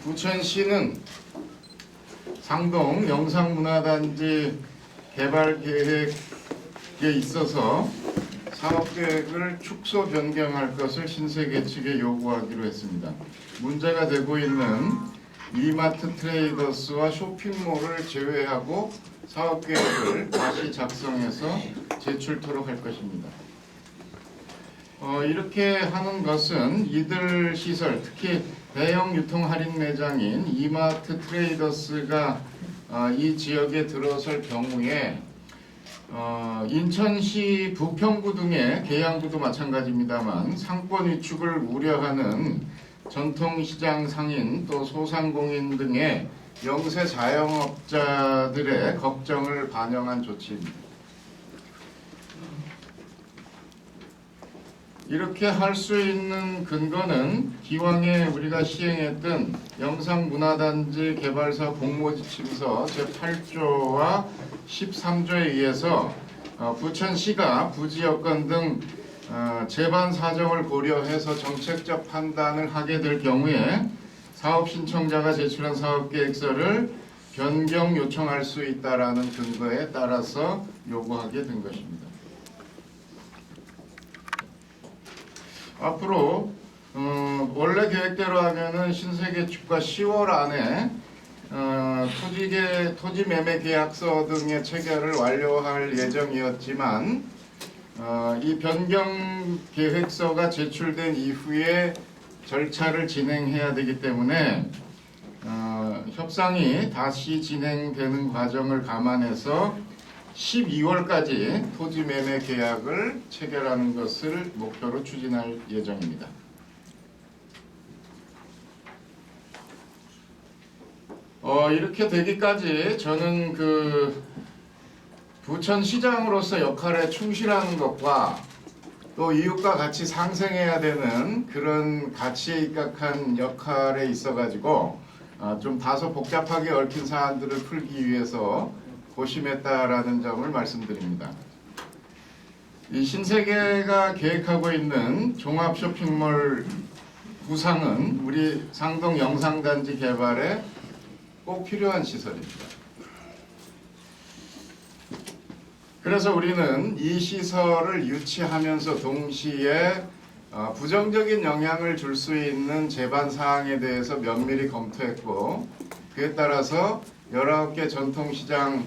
부천시는 상동 영상문화단지 개발 계획에 있어서 사업계획을 축소 변경할 것을 신세계 측에 요구하기로 했습니다. 문제가 되고 있는 이마트 트레이더스와 쇼핑몰을 제외하고 사업계획을 다시 작성해서 제출토록 할 것입니다. 이렇게 하는 것은 이들 시설, 특히 대형 유통 할인 매장인 이마트 트레이더스가 이 지역에 들어설 경우에 인천시 부평구 등의 계양구도 마찬가지입니다만 상권 위축을 우려하는 전통시장 상인 또 소상공인 등의 영세 자영업자들의 걱정을 반영한 조치입니다. 이렇게 할 수 있는 근거는 기왕에 우리가 시행했던 영상문화단지 개발사 공모지침서 제8조와 13조에 의해서 부천시가 부지 여건 등 제반 사정을 고려해서 정책적 판단을 하게 될 경우에 사업 신청자가 제출한 사업계획서를 변경 요청할 수 있다라는 근거에 따라서 요구하게 된 것입니다. 앞으로 원래 계획대로 하면은 신세계 측과 10월 안에 토지 매매 계약서 등의 체결을 완료할 예정이었지만 이 변경 계획서가 제출된 이후에 절차를 진행해야 되기 때문에 협상이 다시 진행되는 과정을 감안해서 12월까지 토지 매매 계약을 체결하는 것을 목표로 추진할 예정입니다. 이렇게 되기까지 저는 부천시장으로서 역할에 충실하는 것과 또 이웃과 같이 상생해야 되는 그런 가치에 입각한 역할에 있어가지고 좀 다소 복잡하게 얽힌 사안들을 풀기 위해서 고심했다라는 점을 말씀드립니다. 이 신세계가 계획하고 있는 종합 쇼핑몰 구상은 우리 상동 영상단지 개발에 꼭 필요한 시설입니다. 그래서 우리는 이 시설을 유치하면서 동시에 부정적인 영향을 줄 수 있는 제반 사항에 대해서 면밀히 검토했고 그에 따라서 19개 전통시장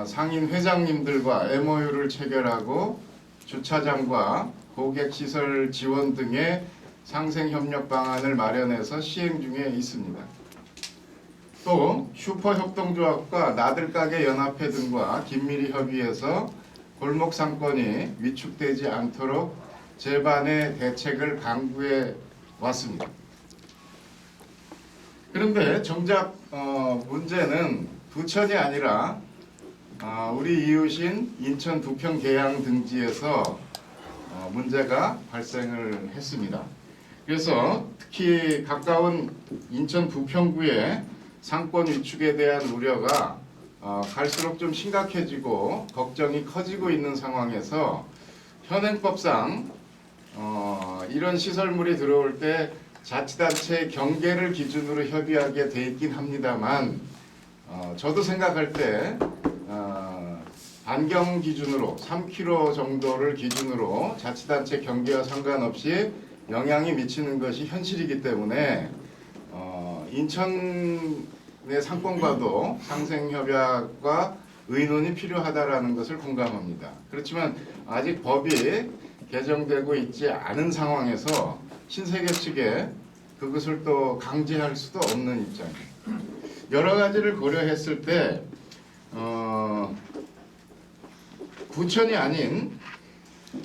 상인 회장님들과 MOU를 체결하고 주차장과 고객시설 지원 등의 상생협력 방안을 마련해서 시행 중에 있습니다. 또 슈퍼협동조합과 나들가게 연합회 등과 긴밀히 협의해서 골목 상권이 위축되지 않도록 제반의 대책을 강구해 왔습니다. 그런데 정작 문제는 부천이 아니라 우리 이웃인 인천 부평 계양 등지에서 문제가 발생을 했습니다. 그래서 특히 가까운 인천 부평구의 상권 위축에 대한 우려가 갈수록 좀 심각해지고 걱정이 커지고 있는 상황에서 현행법상 이런 시설물이 들어올 때 자치단체 경계를 기준으로 협의하게 돼 있긴 합니다만 저도 생각할 때 반경 기준으로 3km 정도를 기준으로 자치단체 경계와 상관없이 영향이 미치는 것이 현실이기 때문에 인천의 상권과도 상생협약과 의논이 필요하다라는 것을 공감합니다. 그렇지만 아직 법이 개정되고 있지 않은 상황에서 신세계 측에 그것을 또 강제할 수도 없는 입장입니다. 여러 가지를 고려했을 때 부천이 아닌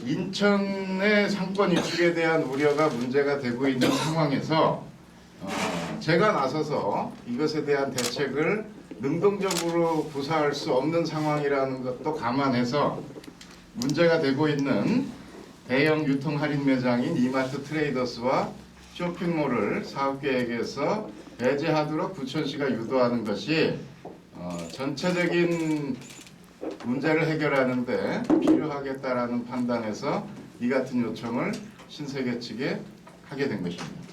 인천의 상권 위축에 대한 우려가 문제가 되고 있는 상황에서 제가 나서서 이것에 대한 대책을 능동적으로 구사할 수 없는 상황이라는 것도 감안해서 문제가 되고 있는 대형 유통 할인 매장인 이마트 트레이더스와 쇼핑몰을 사업계획에서 배제하도록 부천시가 유도하는 것이 전체적인 문제를 해결하는 데 필요하겠다라는 판단에서 이 같은 요청을 신세계 측에 하게 된 것입니다.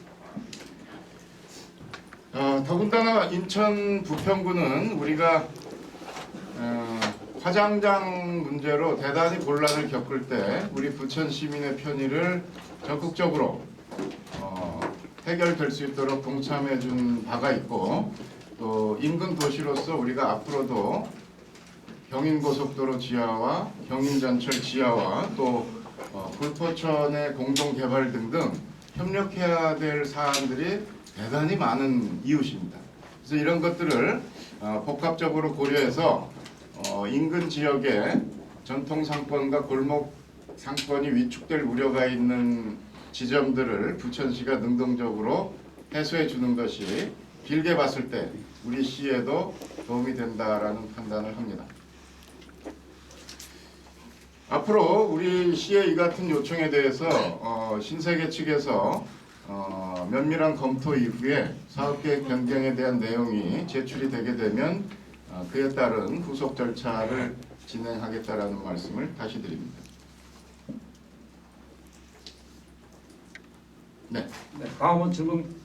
더군다나 인천 부평구는 우리가 화장장 문제로 대단히 곤란을 겪을 때 우리 부천 시민의 편의를 적극적으로 해결될 수 있도록 동참해 준 바가 있고, 또 인근 도시로서 우리가 앞으로도 경인고속도로 지하와 경인전철 지하와 또 불포천의 공동개발 등등 협력해야 될 사안들이 대단히 많은 이웃입니다. 그래서 이런 것들을 복합적으로 고려해서 인근 지역의 전통 상권과 골목 상권이 위축될 우려가 있는 지점들을 부천시가 능동적으로 해소해 주는 것이 길게 봤을 때 우리 시에도 도움이 된다라는 판단을 합니다. 앞으로 우리 시의 이 같은 요청에 대해서 신세계 측에서 면밀한 검토 이후에 사업계획 변경에 대한 내용이 제출이 되게 되면 그에 따른 후속 절차를 진행하겠다라는 말씀을 다시 드립니다. 네, 다음은 질문